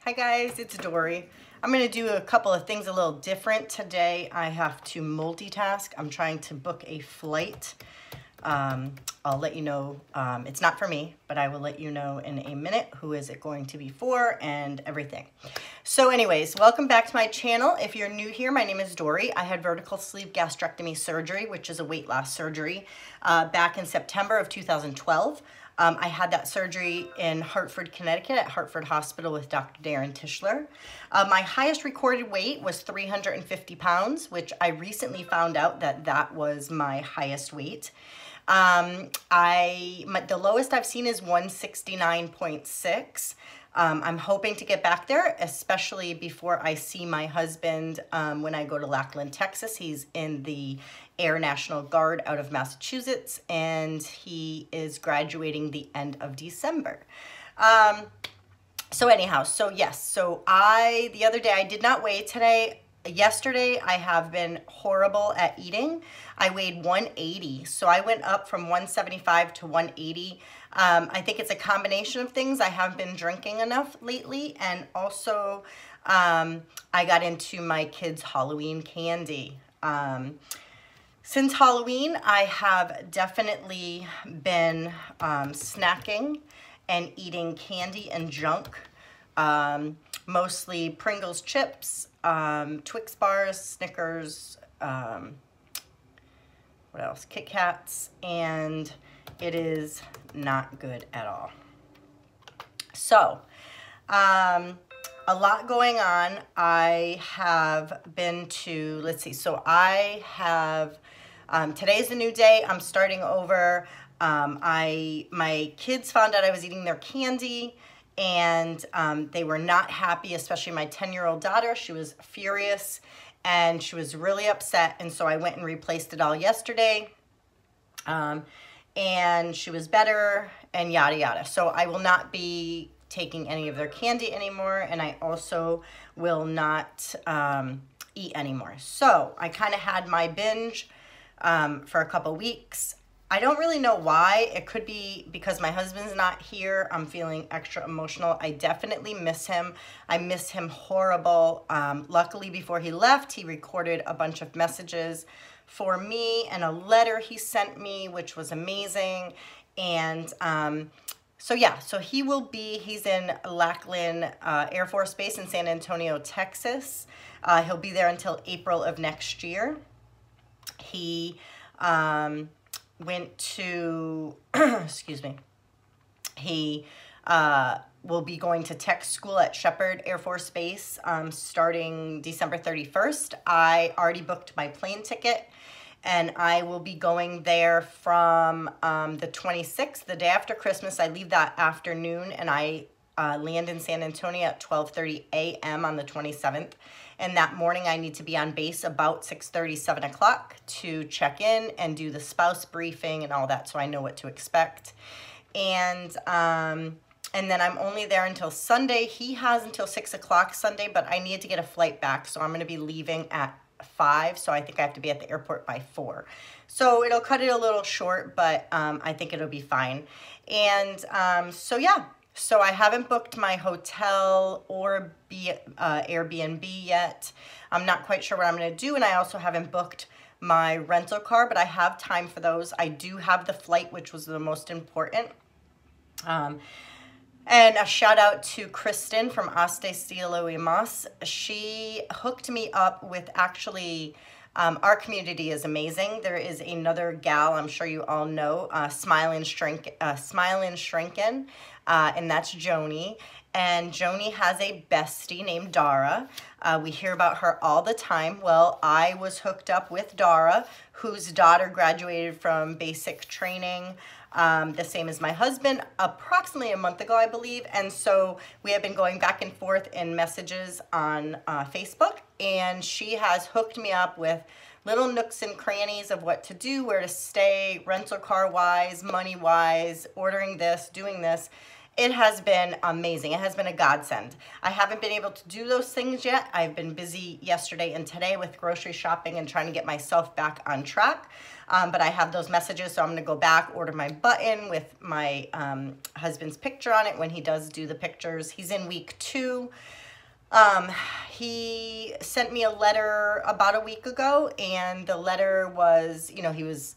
Hi guys, it's Dory. I'm going to do a couple of things a little different today. I have to multitask. I'm trying to book a flight. I'll let you know, it's not for me, but I will let you know in a minute who is it going to be for and everything. So anyways, welcome back to my channel. If you're new here, my name is Dory. I had vertical sleeve gastrectomy surgery, which is a weight loss surgery, back in September of 2012. I had that surgery in Hartford, Connecticut at Hartford Hospital with Dr. Darren Tischler. My highest recorded weight was 350 pounds, which I recently found out that that was my highest weight. The lowest I've seen is 169.6. I'm hoping to get back there, especially before I see my husband when I go to Lackland, Texas. He's in the Air National Guard out of Massachusetts, and he is graduating the end of December. So anyhow, so yes, so the other day I did not weigh today. Yesterday, I have been horrible at eating. I weighed 180, so I went up from 175 to 180. I think it's a combination of things. I haven't been drinking enough lately, and also I got into my kids' Halloween candy. Since Halloween, I have definitely been snacking and eating candy and junk. Mostly Pringles chips, Twix bars, Snickers, what else? Kit Kats, and it is not good at all. So, a lot going on. I have been to, let's see, so I have, today's a new day. I'm starting over. My kids found out I was eating their candy, and they were not happy, especially my 10-year-old daughter. She was furious and she was really upset, and so I went and replaced it all yesterday, and she was better and yada yada. So I will not be taking any of their candy anymore, and I also will not eat anymore. So I kind of had my binge for a couple weeks. I don't really know why. It could be because my husband's not here. I'm feeling extra emotional. I definitely miss him. I miss him horrible. Luckily, before he left, he recorded a bunch of messages for me and a letter he sent me, which was amazing. And so yeah, so he's in Lackland Air Force Base in San Antonio, Texas. He'll be there until April of next year. He went to, excuse me, he will be going to tech school at Shepherd Air Force Base starting December 31st. I already booked my plane ticket, and I will be going there from the 26th, the day after Christmas. I leave that afternoon, and I land in San Antonio at 12:30 a.m. on the 27th. And that morning I need to be on base about 6:30, 7 o'clock to check in and do the spouse briefing and all that, so I know what to expect. And then I'm only there until Sunday. He has until 6 o'clock Sunday, but I need to get a flight back, so I'm going to be leaving at 5, so I think I have to be at the airport by 4. So it'll cut it a little short, but I think it'll be fine. And so yeah. So I haven't booked my hotel or Airbnb yet. I'm not quite sure what I'm going to do, and I also haven't booked my rental car, but I have time for those. I do have the flight, which was the most important. And a shout out to Kristen from Aste Stilo y Mas. She hooked me up with actually, our community is amazing. There is another gal, I'm sure you all know, Smile and Shrinkin', and that's Joni. And Joni has a bestie named Dara. We hear about her all the time. Well, I was hooked up with Dara, whose daughter graduated from basic training, the same as my husband, approximately a month ago, I believe. And so we have been going back and forth in messages on Facebook, and she has hooked me up with little nooks and crannies of what to do, where to stay, rental car wise, money wise, ordering this, doing this. it has been amazing. It has been a godsend. I haven't been able to do those things yet. I've been busy yesterday and today with grocery shopping and trying to get myself back on track. But I have those messages, so I'm gonna go back, order my button with my husband's picture on it when he does do the pictures. He's in week 2. He sent me a letter about a week ago, and the letter was, you know, he was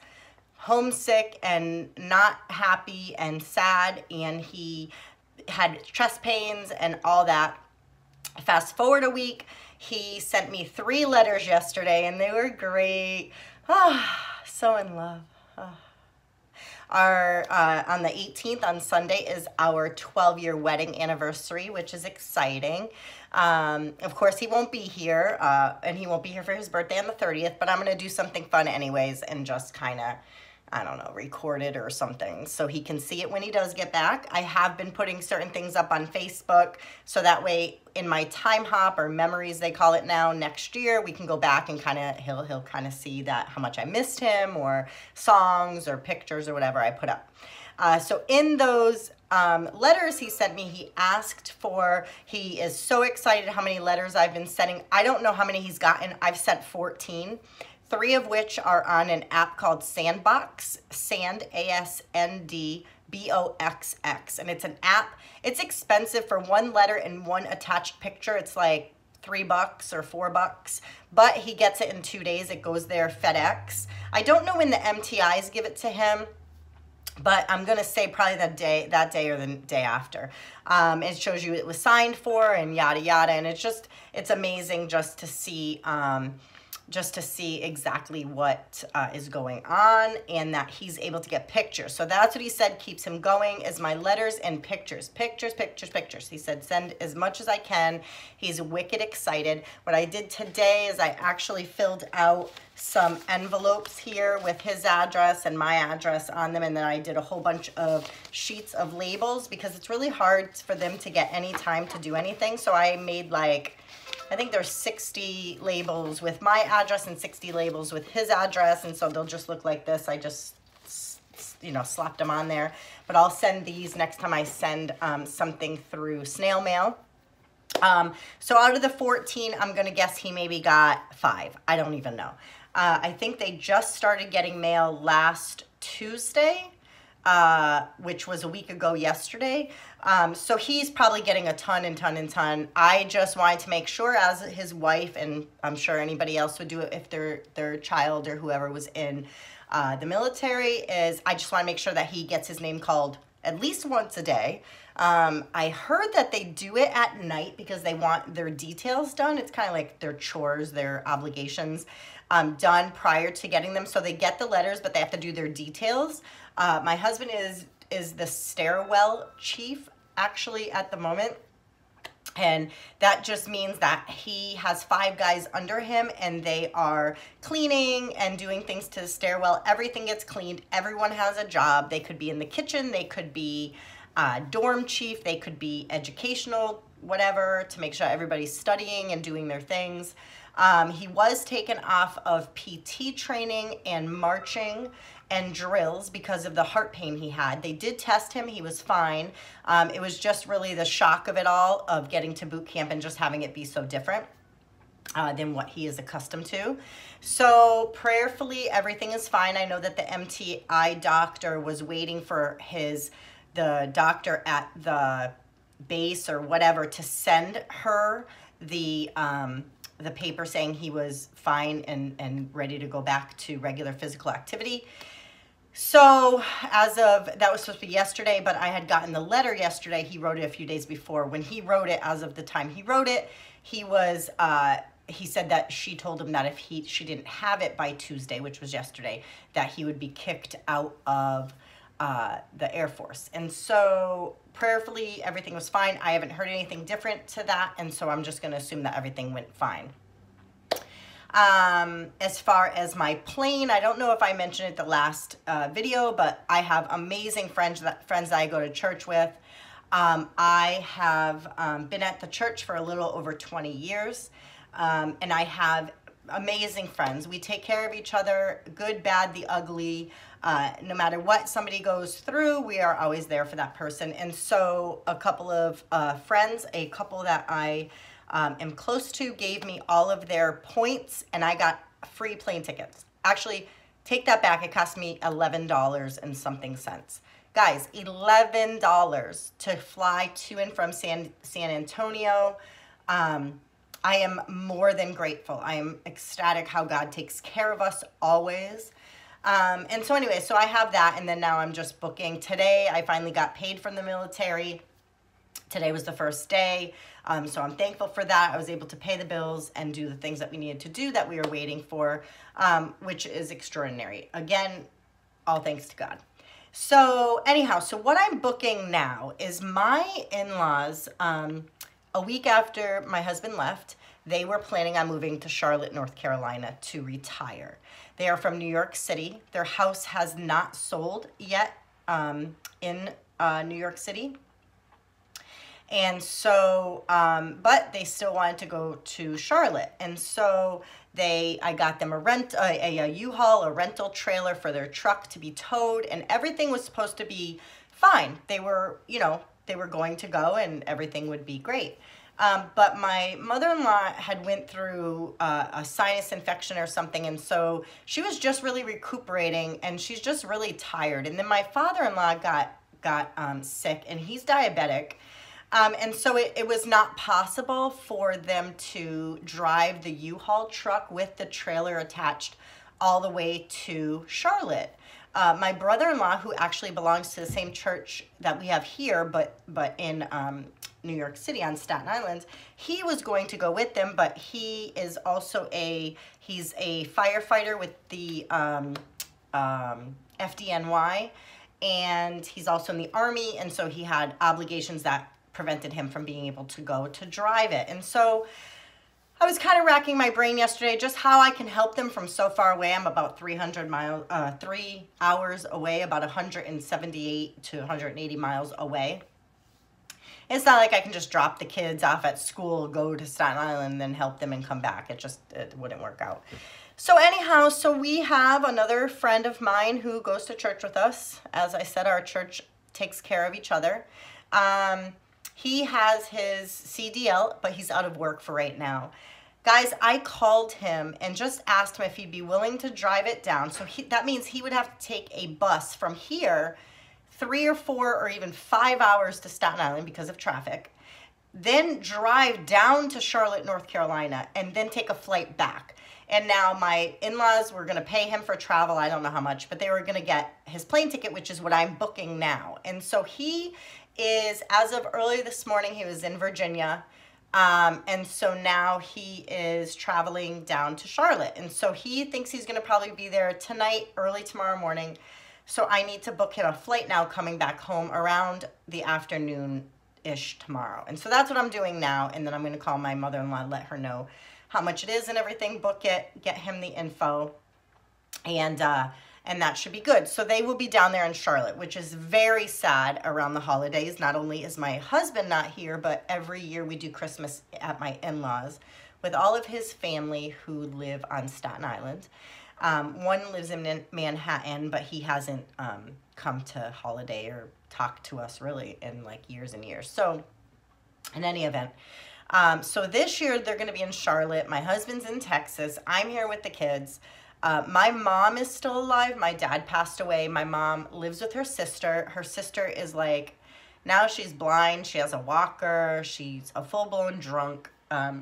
homesick and not happy and sad, and he had chest pains and all that. Fast forward a week, he sent me 3 letters yesterday, and they were great. So in love. On the 18th, on Sunday, is our 12-year wedding anniversary, which is exciting. Of course, he won't be here, and he won't be here for his birthday on the 30th, but I'm going to do something fun anyways and just kind of, I don't know, record it or something so he can see it when he does get back. I have been putting certain things up on Facebook, so that way in my time hop, or memories they call it now, next year we can go back and kind of, he'll kind of see that how much I missed him, or songs or pictures or whatever I put up. So in those letters he sent me, he asked for, he is so excited how many letters I've been sending. I don't know how many he's gotten. I've sent 14. 3 of which are on an app called Sandbox, Sand, ASNDBOXX, and it's an app. It's expensive for 1 letter and 1 attached picture. It's like $3 or $4, but he gets it in 2 days. It goes there FedEx. I don't know when the MTIs give it to him, but I'm gonna say probably that day or the day after. It shows you it was signed for and yada yada, and it's amazing just to see exactly what is going on, and that he's able to get pictures. So that's what he said keeps him going, is my letters and pictures. Pictures. He said send as much as I can. He's wicked excited. What I did today is I actually filled out some envelopes here with his address and my address on them, and then I did a whole bunch of sheets of labels because it's really hard for them to get any time to do anything. So I made like, I think there's 60 labels with my address and 60 labels with his address, and so they'll just look like this. I just, you know, slapped them on there. But I'll send these next time I send something through snail mail. So out of the 14, I'm gonna guess he maybe got 5. I don't even know. I think they just started getting mail last Tuesday, which was a week ago yesterday. So he's probably getting a ton and ton and ton. I just wanted to make sure, as his wife, and I'm sure anybody else would do it if their child or whoever was in the military, is I just want to make sure that he gets his name called at least once a day. I heard that they do it at night because they want their details done. It's kind of like their chores, their obligations done prior to getting them. So they get the letters, but they have to do their details. My husband is the stairwell chief actually at the moment, and that just means that he has 5 guys under him, and they are cleaning and doing things to the stairwell. Everything gets cleaned. Everyone has a job. They could be in the kitchen, they could be dorm chief, they could be educational, whatever, to make sure everybody's studying and doing their things. He was taken off of PT training and marching and drills because of the heart pain he had. They did test him, he was fine. It was just really the shock of it all, of getting to boot camp and just having it be so different than what he is accustomed to. So prayerfully, everything is fine. I know that the MTI doctor was waiting for the doctor at the base or whatever to send her the paper saying he was fine and ready to go back to regular physical activity. So that was supposed to be yesterday, but I had gotten the letter yesterday. He wrote it a few days before. When he wrote it, as of the time he wrote it, he said that she told him that if she didn't have it by Tuesday, which was yesterday, that he would be kicked out of the Air Force. And so prayerfully, everything was fine. I haven't heard anything different to that, and so I'm just going to assume that everything went fine. As far as my plane, I don't know if I mentioned it the last video, but I have amazing friends that I go to church with. I have been at the church for a little over 20 years, and I have amazing friends. We take care of each other, good, bad, the ugly. No matter what somebody goes through, we are always there for that person. And so a couple of friends, a couple that I am close to, gave me all of their points, and I got free plane tickets. Actually, take that back. It cost me $11 and something cents. Guys, $11 to fly to and from San Antonio. I am more than grateful. I am ecstatic how God takes care of us always. And so anyway, so I have that, and then now I'm just booking. Today, I finally got paid from the military. Today was the first day, so I'm thankful for that. I was able to pay the bills and do the things that we needed to do that we were waiting for, which is extraordinary. Again, all thanks to God. So anyhow, so what I'm booking now is my in-laws. A week after my husband left, they were planning on moving to Charlotte, North Carolina to retire. They are from New York City. Their house has not sold yet in New York City. And so, but they still wanted to go to Charlotte. And so I got them a U-Haul, a rental trailer for their truck to be towed, and everything was supposed to be fine. They were, they were going to go and everything would be great. But my mother-in-law had went through a sinus infection or something, and so she was just really recuperating, and she's just really tired. And then my father-in-law got sick, and he's diabetic. And so it was not possible for them to drive the U-Haul truck with the trailer attached all the way to Charlotte. My brother-in-law, who actually belongs to the same church that we have here, but in New York City on Staten Island, he was going to go with them, but he is also he's a firefighter with the FDNY, and he's also in the Army, and so he had obligations that prevented him from being able to go to drive it. And so I was kind of racking my brain yesterday just how I can help them from so far away. I'm about 3 hours away, about 178 to 180 miles away. It's not like I can just drop the kids off at school, go to Staten Island, and then help them and come back. It wouldn't work out. So anyhow, so we have another friend of mine who goes to church with us. As I said, our church takes care of each other. He has his CDL, but he's out of work for right now. Guys, I called him and just asked him if he'd be willing to drive it down. So that means he would have to take a bus from here 3 or 4 or even 5 hours to Staten Island because of traffic, then drive down to Charlotte, North Carolina, and then take a flight back. And now my in-laws were going to pay him for travel. I don't know how much, but they were going to get his plane ticket, which is what I'm booking now. And so he is, as of early this morning, he was in Virginia. And so now he is traveling down to Charlotte. And so he thinks he's going to probably be there tonight, early tomorrow morning. So I need to book him a flight now coming back home around the afternoon-ish tomorrow. And so that's what I'm doing now. And then I'm going to call my mother-in-law, let her know how much it is and everything, book it, get him the info, and that should be good. So they will be down there in Charlotte, which is very sad around the holidays. Not only is my husband not here, but every year we do Christmas at my in-laws with all of his family who live on Staten Island. One lives in Manhattan, but he hasn't come to holiday or talked to us really in like years and years. So in any event, so this year they're going to be in Charlotte. My husband's in Texas. I'm here with the kids. My mom is still alive. My dad passed away. My mom lives with her sister. Her sister is like, now she's blind. She has a walker. She's a full-blown drunk.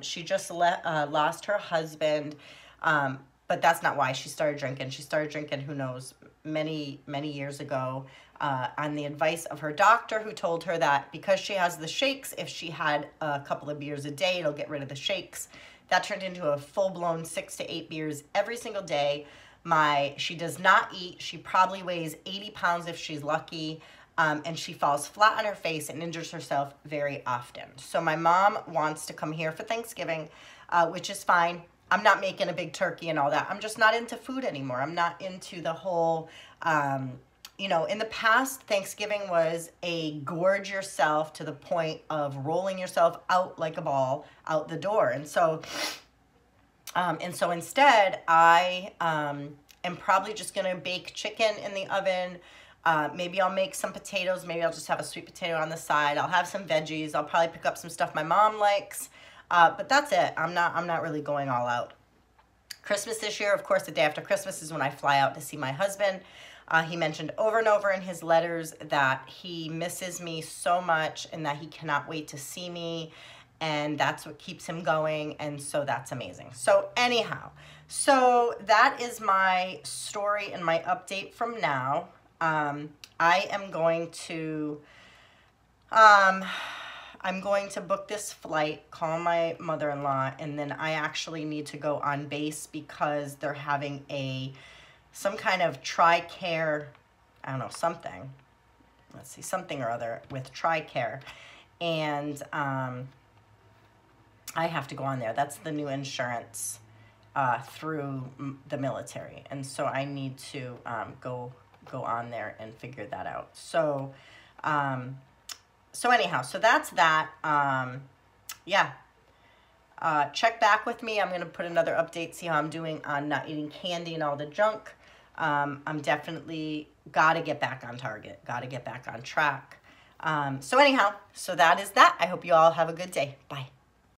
She just lost her husband. But that's not why she started drinking. She started drinking, who knows, many, many years ago on the advice of her doctor, who told her that because she has the shakes, if she had a couple of beers a day, it'll get rid of the shakes. That turned into a full-blown 6 to 8 beers every single day. She does not eat. She probably weighs 80 pounds if she's lucky, and she falls flat on her face and injures herself very often. So my mom wants to come here for Thanksgiving, which is fine. I'm not making a big turkey and all that. I'm just not into food anymore. I'm not into the whole, in the past, Thanksgiving was a gorge yourself to the point of rolling yourself out like a ball out the door. And so And so instead, I am probably just going to bake chicken in the oven. Maybe I'll make some potatoes. Maybe I'll just have a sweet potato on the side. I'll have some veggies. I'll probably pick up some stuff my mom likes. But that's it. I'm not really going all out. Christmas this year, of course, the day after Christmas is when I fly out to see my husband. He mentioned over and over in his letters that he misses me so much and that he cannot wait to see me. And that's what keeps him going. And so that's amazing. So anyhow, so that is my story and my update from now. I am going to, I'm going to book this flight, call my mother-in-law, and then I actually need to go on base because they're having some kind of TRICARE, I don't know, something. Let's see, something or other with TRICARE. And I have to go on there. That's the new insurance through the military. And so I need to go on there and figure that out. So, so anyhow, so that's that. Yeah. Check back with me. I'm going to put another update, see how I'm doing on not eating candy and all the junk. I'm definitely got to get back on target, got to get back on track. So anyhow, so that is that. I hope you all have a good day. Bye.